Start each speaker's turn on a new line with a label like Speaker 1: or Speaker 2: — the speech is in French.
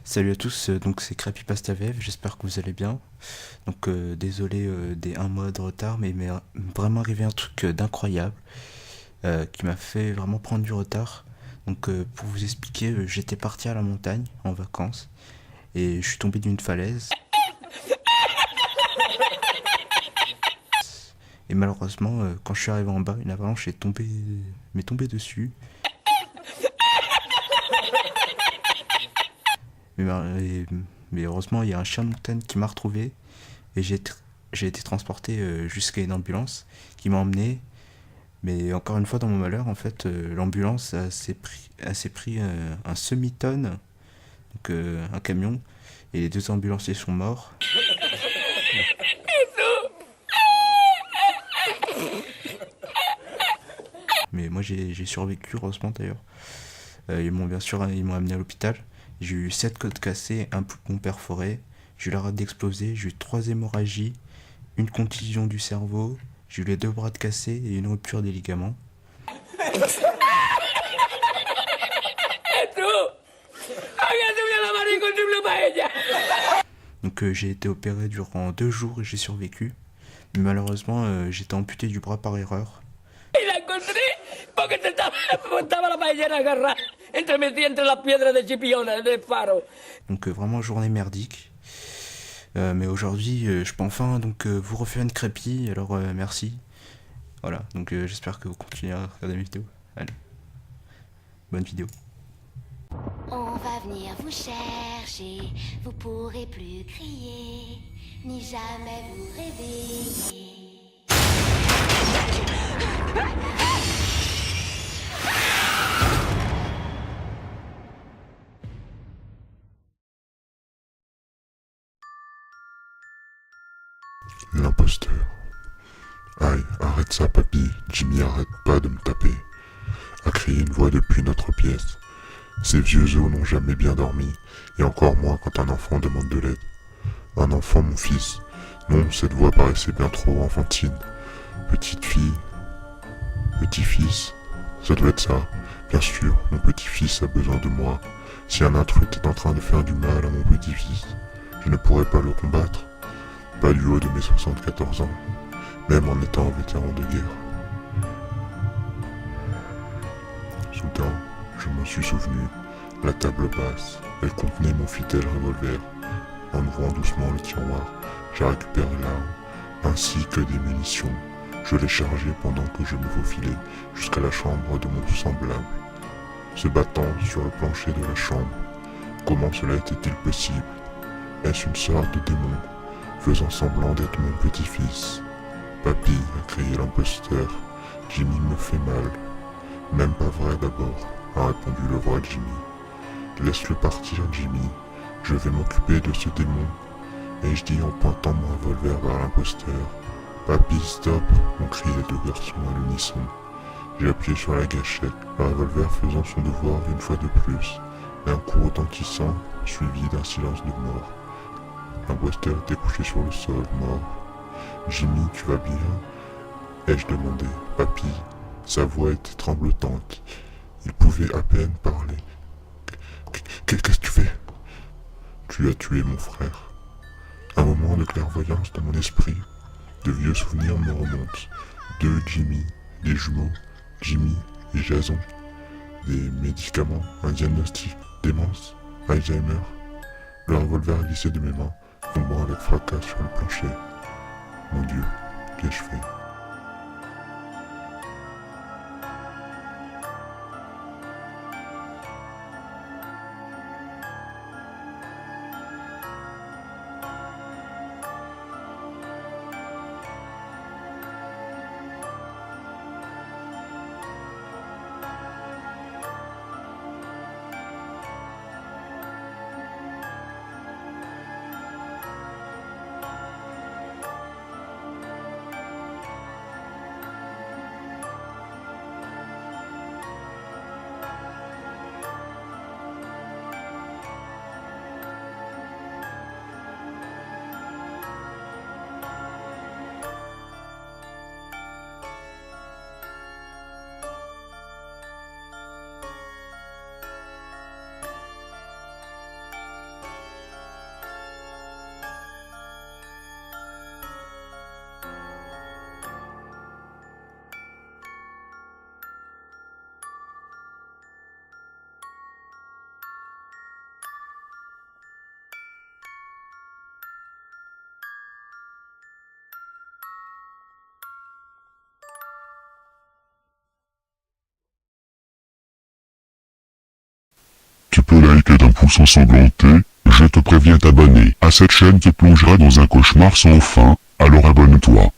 Speaker 1: Salut à tous, donc c'est Creepypasta VF, j'espère que vous allez bien. Donc désolé des un mois de retard, mais il m'est vraiment arrivé un truc d'incroyable qui m'a fait vraiment prendre du retard. Donc pour vous expliquer, j'étais parti à la montagne en vacances et je suis tombé d'une falaise. Et malheureusement, quand je suis arrivé en bas, une avalanche m'est tombée dessus. Mais, mais heureusement, il y a un chien de montagne qui m'a retrouvé et j'ai été transporté jusqu'à une ambulance qui m'a emmené. Mais encore une fois, dans mon malheur, en fait, l'ambulance s'est pris un semi-tonne, donc un camion, et les deux ambulanciers sont morts. Mais moi, j'ai survécu, heureusement d'ailleurs. Ils m'ont amené à l'hôpital. J'ai eu 7 côtes cassées, un poumon perforé, j'ai eu la rate d'exploser, j'ai eu 3 hémorragies, une contusion du cerveau, j'ai eu les 2 bras de cassés et une rupture des ligaments. Donc j'ai été opéré durant 2 jours et j'ai survécu. Mais malheureusement, j'étais amputé du bras par erreur.
Speaker 2: Y la encontré porque estaba la paellera agarrada metida entre las piedras de Chipiona, del faro.
Speaker 1: Donc vraiment journée merdique. Mais aujourd'hui, je peux enfin vous refaire une crépie, alors merci. Voilà, donc j'espère que vous continuez à regarder mes vidéos. Allez, bonne vidéo.
Speaker 3: On va venir vous chercher, vous pourrez plus crier, ni jamais vous réveiller.
Speaker 4: L'imposteur. Aïe, arrête ça, papy. Jimmy, arrête pas de me taper. A crié une voix depuis notre pièce. Ces vieux os n'ont jamais bien dormi, et encore moins quand un enfant demande de l'aide. Un enfant, mon fils. Non, cette voix paraissait bien trop enfantine. Petite fille. Petit-fils. Ça doit être ça. Bien sûr, mon petit-fils a besoin de moi. Si un intrus est en train de faire du mal à mon petit-fils, je ne pourrais pas le combattre. Pas du haut de mes 74 ans, même en étant vétéran de guerre. Soudain, je me suis souvenu, la table basse, elle contenait mon fidèle revolver. En ouvrant doucement le tiroir, j'ai récupéré l'arme, ainsi que des munitions. Je les chargeais pendant que je me faufilais jusqu'à la chambre de mon semblable. Se battant sur le plancher de la chambre, comment cela était-il possible? Est-ce une sorte de démon faisant semblant d'être mon petit-fils? Papy, a crié l'imposteur, Jimmy me fait mal. Même pas vrai d'abord, a répondu le vrai Jimmy. Laisse-le partir, Jimmy, je vais m'occuper de ce démon. Et je dis en pointant mon revolver vers l'imposteur. Papy, stop, ont crié les deux garçons à l'unisson. J'ai appuyé sur la gâchette, le revolver faisant son devoir une fois de plus, et un coup retentissant, suivi d'un silence de mort. L'imposteur était couché sur le sol, mort. Jimmy, tu vas bien? Ai-je demandé. Papy, sa voix était tremblotante. Il pouvait à peine parler. Qu'est-ce que tu fais? Tu as tué mon frère. Un moment de clairvoyance dans mon esprit. De vieux souvenirs me remontent. Deux Jimmy, des jumeaux, Jimmy et Jason. Des médicaments, un diagnostic, démence, Alzheimer. Le revolver glissait de mes mains, tombant avec fracas sur le plancher. Mon Dieu, qu'ai-je fait? tous ensanglantés, je te préviens t'abonner. À cette chaîne te plongera dans un cauchemar sans fin, alors abonne-toi.